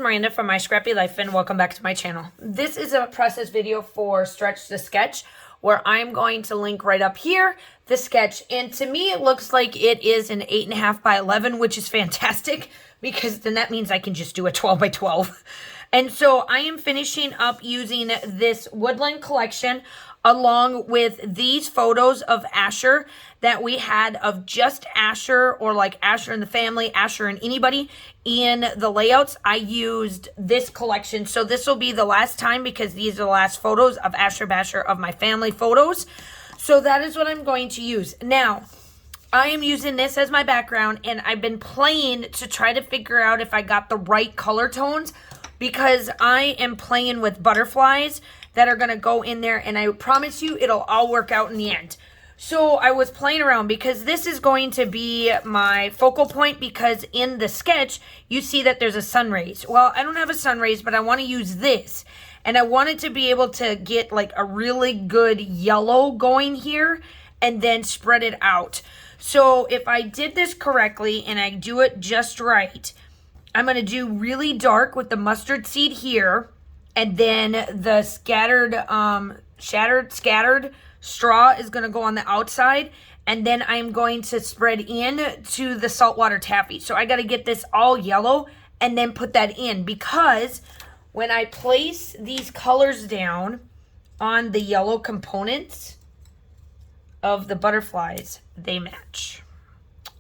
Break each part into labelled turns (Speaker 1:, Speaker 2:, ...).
Speaker 1: Miranda from My Scrappy Life, and welcome back to my channel. This is a process video for Stretch the Sketch, where I'm going to link right up here the sketch. And to me, it looks like it is an 8.5 by 11, which is fantastic because then that means I can just do a 12 by 12. And so I am finishing up using this woodland collection along with these photos of Asher that we had of just Asher, or like Asher and the family, Asher and anybody in the layouts. I used this collection. So this will be the last time because these are the last photos of Asher Basher of my family photos. So that is what I'm going to use. Now, I am using this as my background, and I've been playing to try to figure out if I got the right color tones because I am playing with butterflies that are going to go in there, and I promise you it'll all work out in the end. So I was playing around because this is going to be my focal point, because in the sketch you see that there's a sun rays. Well, I don't have a sun rays, but I want to use this, and I wanted to be able to get like a really good yellow going here and then spread it out. So if I did this correctly and I do it just right, I'm going to do really dark with the mustard seed here, and then the scattered straw is going to go on the outside, and then I'm going to spread in to the saltwater taffy. So I got to get this all yellow and then put that in, because when I place these colors down on the yellow components of the butterflies, they match.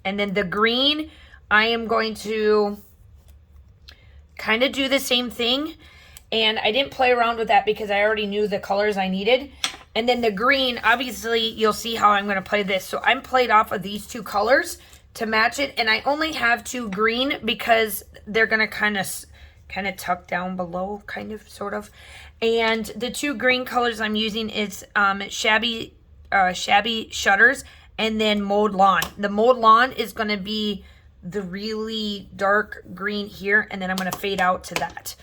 Speaker 1: And then the green, I am going to kind of do the same thing. And I didn't play around with that because I already knew the colors I needed. And then the green, obviously, you'll see how I'm going to play this. So I'm played off of these two colors to match it. And I only have two green because they're going to kind of tuck down below, kind of, sort of. And the two green colors I'm using is shabby shutters and then mowed lawn. The mowed lawn is going to be the really dark green here. And then I'm going to fade out to that.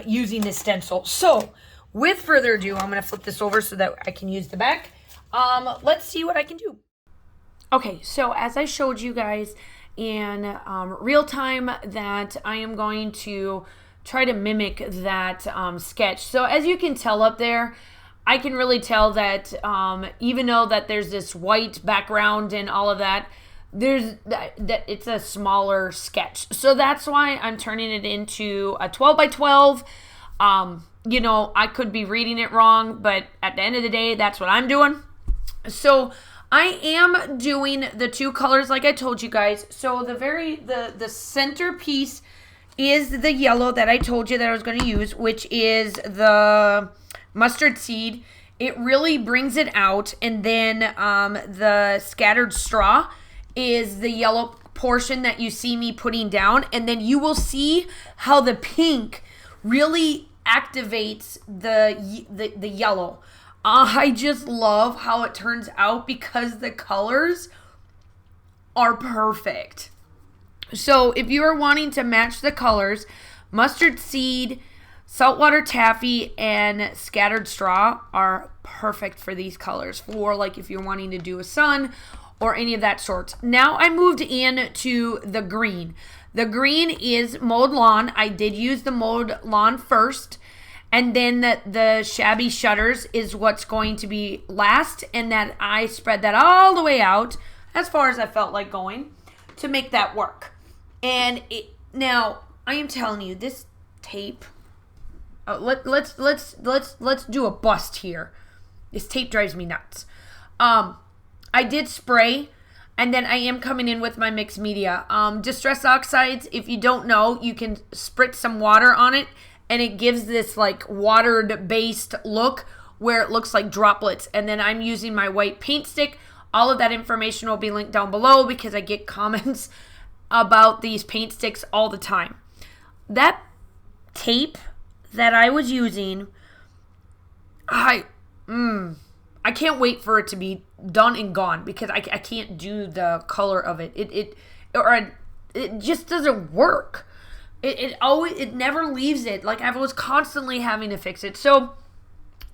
Speaker 1: Using this stencil. So with further ado, I'm going to flip this over so that I can use the back. Let's see what I can do. Okay, so as I showed you guys in real time, that I am going to try to mimic that sketch. So as you can tell up there, I can really tell that even though that there's this white background and all of that, it's a smaller sketch. So that's why I'm turning it into a 12 by 12. You know, I could be reading it wrong, but at the end of the day, that's what I'm doing. So I am doing the two colors like I told you guys. So the centerpiece is the yellow that I told you that I was going to use, which is the mustard seed. It really brings it out. And then the scattered straw is the yellow portion that you see me putting down, and then you will see how the pink really activates the yellow. I just love how it turns out because the colors are perfect. So if you are wanting to match the colors, mustard seed, saltwater taffy, and scattered straw are perfect for these colors, for like if you're wanting to do a sun or any of that sort. Now I moved in to the green. The green is mowed lawn. I did use the mowed lawn first, and then the shabby shutters is what's going to be last, and that I spread that all the way out as far as I felt like going to make that work. And now I am telling you, this tape. Let's do a bust here. This tape drives me nuts. I did spray, and then I am coming in with my mixed media. Distress oxides, if you don't know, you can spritz some water on it, and it gives this like watered-based look where it looks like droplets. And then I'm using my white paint stick. All of that information will be linked down below because I get comments about these paint sticks all the time. That tape that I was using, I can't wait for it to be done and gone because I can't do the color of it. It just doesn't work. It never leaves it. Like I was constantly having to fix it. So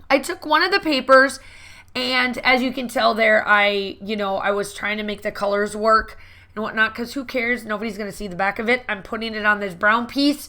Speaker 1: I took one of the papers, and as you can tell there, I was trying to make the colors work and whatnot, because who cares? Nobody's going to see the back of it. I'm putting it on this brown piece,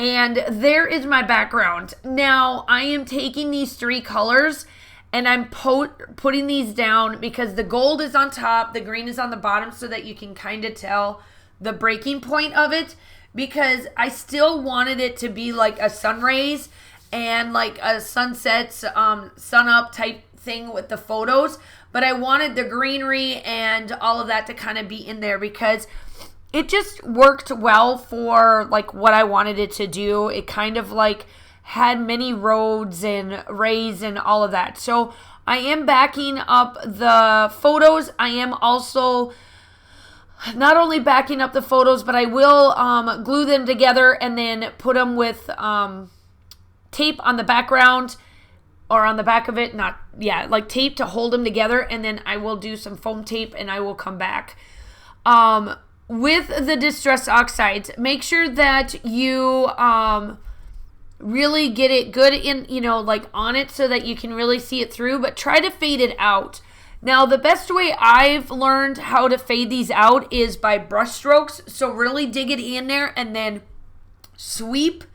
Speaker 1: And there is my background. Now I am taking these 3 colors and I'm putting these down because the gold is on top, the green is on the bottom, so that you can kind of tell the breaking point of it, because I still wanted it to be like a sun rays and like a sunset, sun up type thing with the photos, but I wanted the greenery and all of that to kind of be in there because it just worked well for like what I wanted it to do. It kind of like had many roads and rays and all of that. So I am backing up the photos. I am also not only backing up the photos, but I will glue them together and then put them with tape on the background or on the back of it. Like tape to hold them together. And then I will do some foam tape and I will come back. With the Distress Oxides, make sure that you really get it good in, like on it so that you can really see it through, but try to fade it out. Now, the best way I've learned how to fade these out is by brush strokes. So really dig it in there and then sweep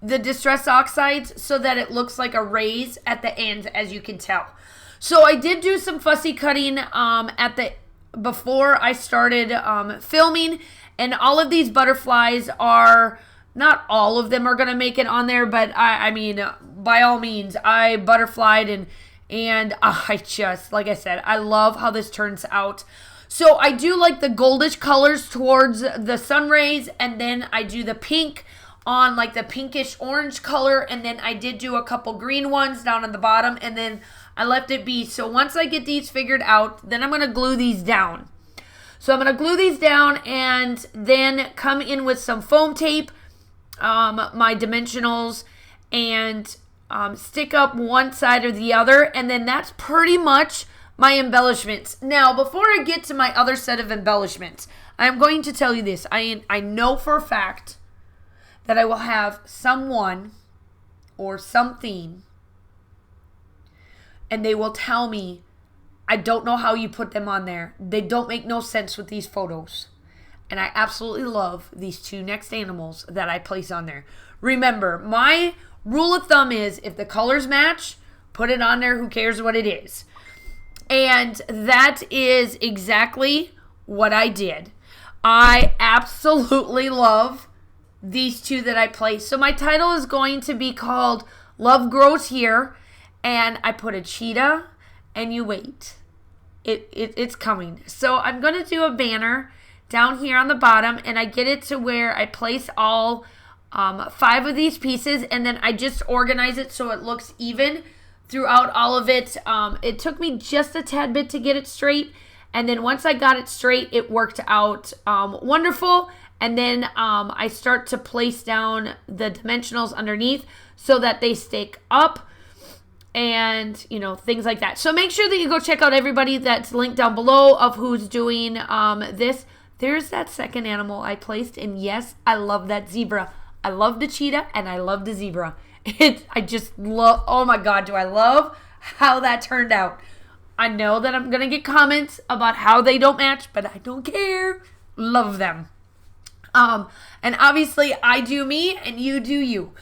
Speaker 1: the Distress Oxides so that it looks like a raise at the end, as you can tell. So I did do some fussy cutting before I started filming, and all of these butterflies are, not all of them are going to make it on there, but I mean, by all means, I butterflied and I just, like I said, I love how this turns out. So I do like the goldish colors towards the sun rays, and then I do the pink on like the pinkish orange color, and then I did do a couple green ones down on the bottom, and then I left it be. So once I get these figured out, then I'm going to glue these down. So I'm going to glue these down and then come in with some foam tape, my dimensionals, and stick up one side or the other. And then that's pretty much my embellishments. Now, before I get to my other set of embellishments, I'm going to tell you this. I know for a fact that I will have someone or something, and they will tell me, I don't know how you put them on there. They don't make no sense with these photos. And I absolutely love these 2 next animals that I place on there. Remember, my rule of thumb is if the colors match, put it on there. Who cares what it is? And that is exactly what I did. I absolutely love these 2 that I placed. So my title is going to be called Love Grows Here. And I put a cheetah, and you wait. It's coming. So I'm going to do a banner down here on the bottom, and I get it to where I place all 5 of these pieces, and then I just organize it so it looks even throughout all of it. It took me just a tad bit to get it straight, and then once I got it straight, it worked out wonderful. And then I start to place down the dimensionals underneath so that they stick up. And, things like that. So make sure that you go check out everybody that's linked down below of who's doing this. There's that second animal I placed. And yes, I love that zebra. I love the cheetah and I love the zebra. I just love, oh my God, do I love how that turned out. I know that I'm going to get comments about how they don't match, but I don't care. Love them. And obviously I do me and you do you.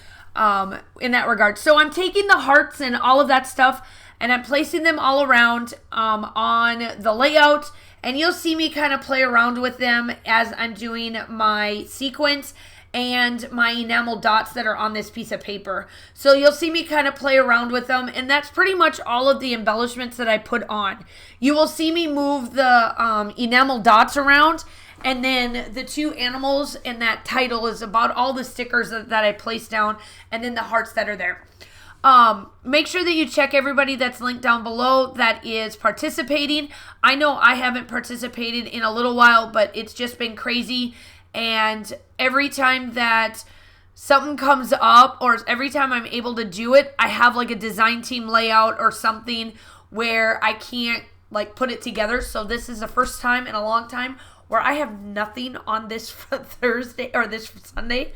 Speaker 1: In that regard. So I'm taking the hearts and all of that stuff and I'm placing them all around on the layout, and you'll see me kind of play around with them as I'm doing my sequence and my enamel dots that are on this piece of paper. So you'll see me kind of play around with them, and that's pretty much all of the embellishments that I put on. You will see me move the enamel dots around. And then the 2 animals and that title is about all the stickers that I placed down, and then the hearts that are there. Make sure that you check everybody that's linked down below that is participating. I know I haven't participated in a little while, but it's just been crazy. And every time that something comes up or every time I'm able to do it, I have like a design team layout or something where I can't like put it together. So this is the first time in a long time where I have nothing on this Thursday or this Sunday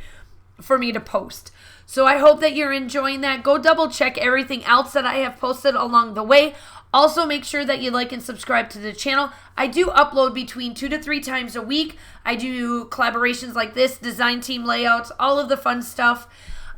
Speaker 1: for me to post. So I hope that you're enjoying that. Go double check everything else that I have posted along the way. Also, make sure that you like and subscribe to the channel. I do upload between 2 to 3 times a week. I do collaborations like this, design team layouts, all of the fun stuff.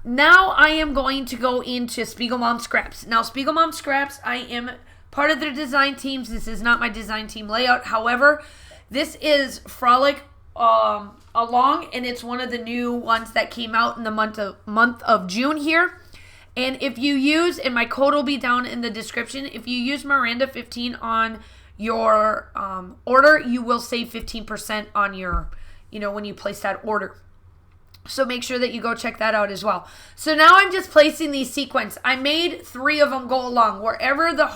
Speaker 1: Now I am going to go into Spiegel Mom Scraps. Now, Spiegel Mom Scraps, I am part of their design teams. This is not my design team layout. However, this is Frolic Along, and it's one of the new ones that came out in the month of June here. And if you use, and my code will be down in the description, if you use Miranda 15 on your order, you will save 15% on your, when you place that order. So make sure that you go check that out as well. So now I'm just placing these sequins. I made 3 of them go along. If the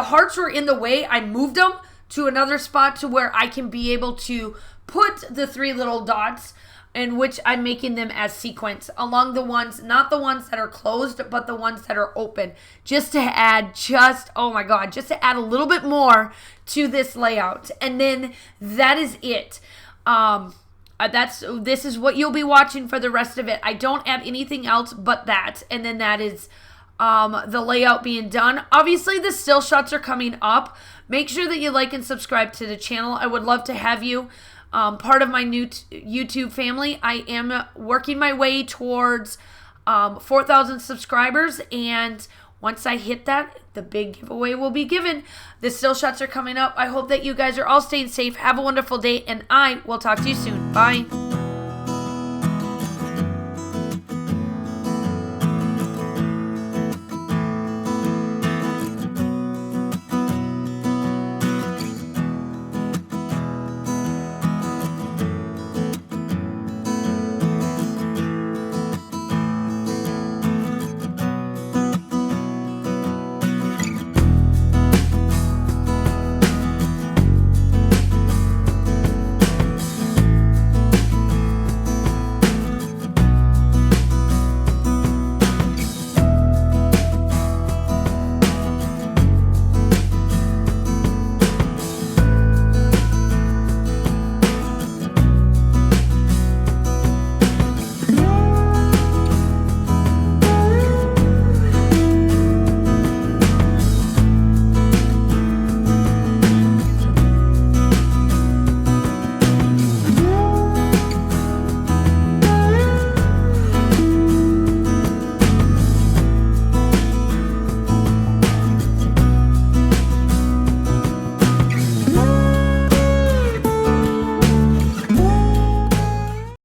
Speaker 1: hearts were in the way, I moved them to another spot to where I can be able to put the 3 little dots, in which I'm making them as sequins along the ones, not the ones that are closed, but the ones that are open, just to add a little bit more to this layout. And then that is it. This is what you'll be watching for the rest of it. I don't add anything else but that. And then that is the layout being done. Obviously, the still shots are coming up. Make sure that you like and subscribe to the channel. I would love to have you part of my new YouTube family. I am working my way towards 4,000 subscribers, and once I hit that, the big giveaway will be given. The still shots are coming up. I hope that you guys are all staying safe. Have a wonderful day, and I will talk to you soon. Bye.